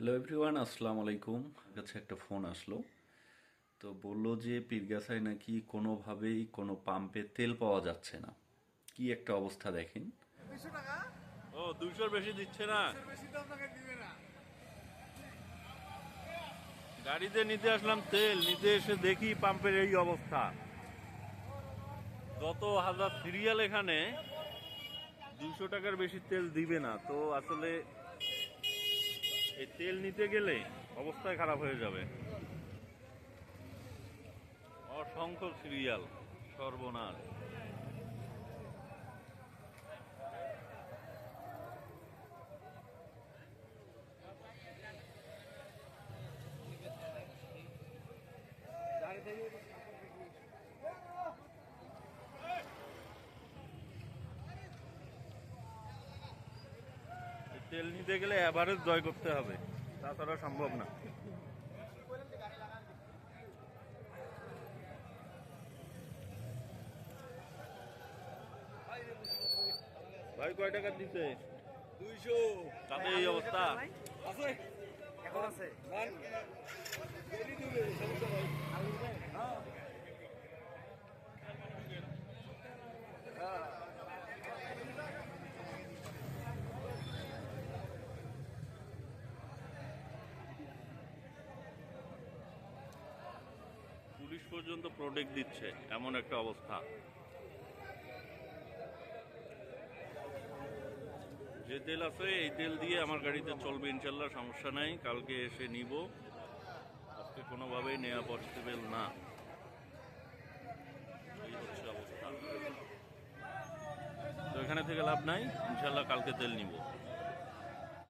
Hello everyone, আসসালামু আলাইকুম। আমার কাছে একটা ফোন আসলো, তো বললো যে পীরগাছায় নাকি কোনোভাবেই কোনো পাম্পে তেল পাওয়া যাচ্ছে না। কি একটা অবস্থা দেখেন। 200 টাকা। ও 200-র বেশি দিচ্ছে না। 200 বেশি তো আপনাকে দিবে না। গাড়িতে নিতে আসলাম তেল, নিতে এসে দেখি পাম্পের এই অবস্থা। যত হাজার সিরিয়াল এখানে, 200 টাকার বেশি তেল দিবে না। তো আসলে এই তেল নিতে গেলে অবস্থায় খারাপ হয়ে যাবে। অসংখ্য সিরিয়াল, সর্বনাশ। এই তেল নিতে গেলে এভারেজ জয় করতে হবে, তাছাড়া সম্ভব না। ভাই কয় টাকা দিতে? 200 তাতে এই অবস্থা। আছে, এখন আছে। ডেলি দিবে, সমস্যা নাই। হ্যাঁ। হ্যাঁ। পুলিশ পর্যন্ত প্রোটেক্ট দিচ্ছে, এমন একটা অবস্থা। যে তেল আছে এই তেল দিয়ে আমার গাড়িতে চলবে ইনশাল্লাহ, সমস্যা নাই। কালকে এসে নিব, আজকে কোনোভাবেই নেওয়া পসিবল না। এই হচ্ছে অবস্থা। তো এখানে থেকে লাভ নাই, ইনশাল্লাহ কালকে তেল নিব।